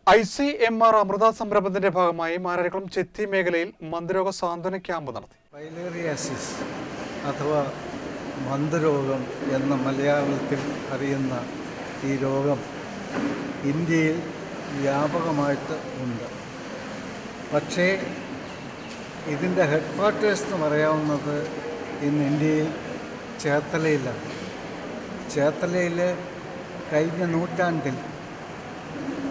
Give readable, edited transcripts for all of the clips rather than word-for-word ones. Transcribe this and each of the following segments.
ICMR Amrita സംരംഭത്തിന്റെ ഭാഗമായി മാരാരിക്കുളം ചെത്തി മേഖലയിൽ മന്ദരോഗ സാന്ത്വന ക്യാമ്പ് നടത്തി. ഫൈലേറിയാസിസ് അഥവാ മന്ദരോഗം എന്ന മലയാളത്തിൽ അറിയുന്ന ഈ രോഗം ഇന്ത്യയിൽ വ്യാപകമായിട്ട് ഉണ്ട്. പക്ഷേ ഇതിൻ്റെ ഹെഡ് ക്വാർട്ടേഴ്സ് എന്ന് പറയാവുന്നത് ഇന്ന് ഇന്ത്യയിൽ ചേർത്തലയിലാണ്. ചേർത്തലയിൽ കഴിഞ്ഞ നൂറ്റാണ്ടിൽ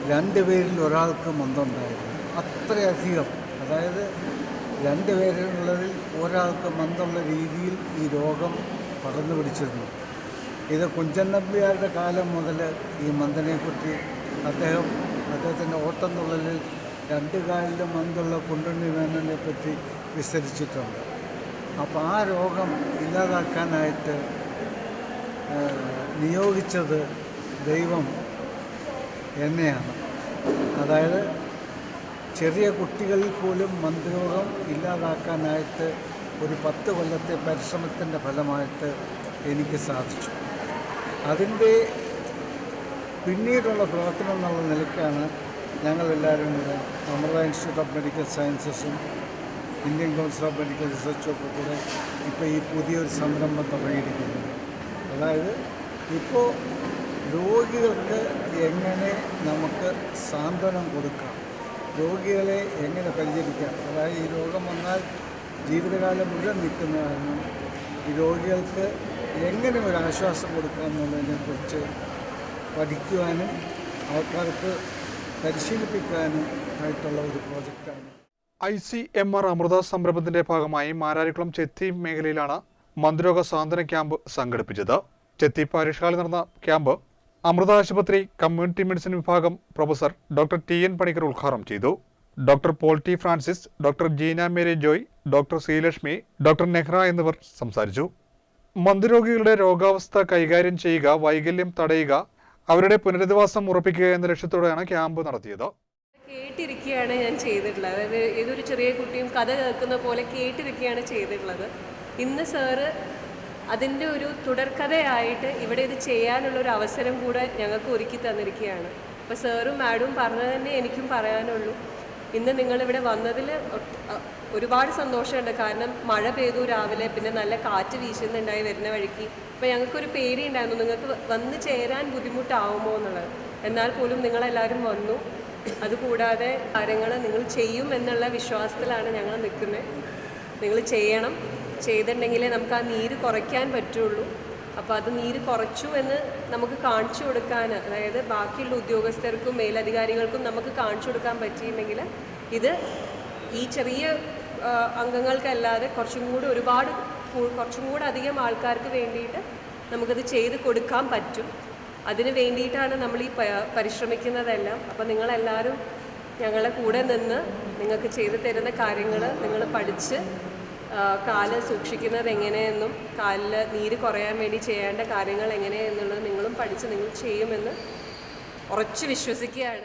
2 പേരിൽ ഒരാൾക്ക് മന്ദമുണ്ടായിരുന്നു. അത്രയധികം, അതായത് 2 പേരിലുള്ളതിൽ ഒരാൾക്ക് മന്ദമുള്ള രീതിയിൽ ഈ രോഗം പടർന്നു പിടിച്ചിരുന്നു. ഇത് കുഞ്ചൻനമ്പ്യാരുടെ കാലം മുതൽ ഈ മന്ദനെപ്പറ്റി അദ്ദേഹത്തിൻ്റെ ഓട്ടംതുള്ളലിൽ 2 കാലിലും മന്ദുള്ള കുണ്ടുണ്ണി മേനോനെ പറ്റി വിസ്തരിച്ചിട്ടുണ്ട്. അപ്പോൾ ആ രോഗം ഇല്ലാതാക്കാനായിട്ട് നിയോഗിച്ചത് ദൈവം എന്നെയാണ്. അതായത് ചെറിയ കുട്ടികളിൽ പോലും മന്ദരോഗം ഇല്ലാതാക്കാനായിട്ട് ഒരു 10 കൊല്ലത്തെ പരിശ്രമത്തിൻ്റെ ഫലമായിട്ട് എനിക്ക് സാധിച്ചു. അതിൻ്റെ പിന്നീടുള്ള പ്രവർത്തനം എന്നുള്ള നിലയ്ക്കാണ് ഞങ്ങളെല്ലാവരും കൂടെ അമൃത ഇൻസ്റ്റിറ്റ്യൂട്ട് ഓഫ് മെഡിക്കൽ സയൻസസും ഇന്ത്യൻ കൗൺസിൽ ഓഫ് മെഡിക്കൽ റിസർച്ചും ഒക്കെ കൂടെ ഇപ്പോൾ ഈ പുതിയൊരു സംരംഭം തുടങ്ങിയിരിക്കുന്നത്. അതായത് ഇപ്പോൾ രോഗികൾക്ക് എങ്ങനെ നമുക്ക് സാന്ത്വനം കൊടുക്കാം, രോഗികളെ എങ്ങനെ പരിചരിക്കാം, അതായത് ഈ രോഗം വന്നാൽ ജീവിതകാലം മുഴുവൻ നിൽക്കുന്ന കാരണം ഈ രോഗികൾക്ക് എങ്ങനെ ഒരു ആശ്വാസം കൊടുക്കാം എന്നുള്ളതിനെക്കുറിച്ച് പഠിക്കുവാനും ആൾക്കാർക്ക് പരിശീലിപ്പിക്കാനും ആയിട്ടുള്ള ഒരു പ്രോജക്റ്റാണ്. ICMR അമൃത സംരംഭത്തിന്റെ ഭാഗമായി മാരാരിക്കുളം ചെത്തി മേഖലയിലാണ് മന്ദരോഗ സാന്ത്വന ക്യാമ്പ് സംഘടിപ്പിച്ചത്. ചെത്തി പാരിഷ് ഹാളിൽ നടന്ന ക്യാമ്പ് അമൃത ആശുപത്രി കമ്മ്യൂണിറ്റി മെഡിസിൻ വിഭാഗം പ്രൊഫസർ ഡോക്ടർ TN പണിക്കർ ഉദ്ഘാടനം ചെയ്തു. Doctor Paul T Francis, doctor Jeena Mary Joy, doctor Sreelakshmi, doctor Nehra എന്നിവർ സംസാരിച്ചു. മന്ദരോഗികളുടെ രോഗാവസ്ഥ കൈകാര്യം ചെയ്യുക, വൈകല്യം തടയുക, അവരുടെ പുനരധിവാസം ഉറപ്പിക്കുക എന്ന ലക്ഷ്യത്തോടെയാണ് ക്യാമ്പ് നടത്തിയത്. കേട്ടിരിക്കുകയാണ് ഞാൻ ചെയ്തിട്ടുള്ളത്. അതായത് ഏതൊരു ചെറിയ കുട്ടിയും കഥ കേൾക്കുന്ന പോലെ കേട്ടിരിക്കുകയാണ് ചെയ്തിട്ടുള്ളത്. ഇന്ന് സാറ് അതിൻ്റെ ഒരു തുടർക്കഥയായിട്ട് ഇവിടെ ഇത് ചെയ്യാനുള്ളൊരു അവസരം കൂടെ ഞങ്ങൾക്ക് ഒരുക്കി തന്നിരിക്കുകയാണ്. അപ്പോൾ സാറും മാഡവും പറഞ്ഞത് തന്നെ എനിക്കും പറയാനുള്ളൂ. ഇന്ന് നിങ്ങളിവിടെ വന്നതിൽ ഒരുപാട് സന്തോഷമുണ്ട്. കാരണം മഴ പെയ്തു രാവിലെ, പിന്നെ നല്ല കാറ്റ് വീശുന്നുണ്ടായി വരുന്ന വഴിക്ക്. അപ്പോൾ ഞങ്ങൾക്കൊരു പേടിയുണ്ടായിരുന്നു നിങ്ങൾക്ക് വന്ന് ചേരാൻ ബുദ്ധിമുട്ടാവുമോ എന്നുള്ളത്. എന്നാൽ പോലും നിങ്ങളെല്ലാവരും വന്നു. അതുകൂടാതെ കാര്യങ്ങൾ നിങ്ങൾ ചെയ്യും എന്നുള്ള വിശ്വാസത്തിലാണ് ഞങ്ങൾ നിൽക്കുന്നത്. നിങ്ങൾ ചെയ്യണം, ചെയ്തിട്ടുണ്ടെങ്കിലേ നമുക്ക് ആ നീര് കുറയ്ക്കാൻ പറ്റുള്ളൂ. അപ്പോൾ അത് നീര് കുറച്ചു എന്ന് നമുക്ക് കാണിച്ചു കൊടുക്കാൻ, അതായത് ബാക്കിയുള്ള ഉദ്യോഗസ്ഥർക്കും മേലധികാരികൾക്കും നമുക്ക് കാണിച്ചു കൊടുക്കാൻ പറ്റിയിട്ടുണ്ടെങ്കിൽ ഇത് ഈ ചെറിയ അംഗങ്ങൾക്കല്ലാതെ കുറച്ചും കൂടെ അധികം ആൾക്കാർക്ക് വേണ്ടിയിട്ട് നമുക്കത് ചെയ്ത് കൊടുക്കാൻ പറ്റും. അതിന് വേണ്ടിയിട്ടാണ് നമ്മൾ ഈ പരിശ്രമിക്കുന്നതെല്ലാം. അപ്പോൾ നിങ്ങളെല്ലാവരും ഞങ്ങളെ കൂടെ നിന്ന് നിങ്ങൾക്ക് ചെയ്തു തരുന്ന കാര്യങ്ങൾ നിങ്ങൾ പഠിച്ച് കാല് സൂക്ഷിക്കുന്നത് എങ്ങനെയെന്നും കാലിൽ നീര് കുറയാൻ വേണ്ടി ചെയ്യേണ്ട കാര്യങ്ങൾ എങ്ങനെയെന്നുള്ളത് നിങ്ങളും പഠിച്ച് നിങ്ങൾ ചെയ്യുമെന്ന് ഉറച്ചു വിശ്വസിക്കുകയാണ്.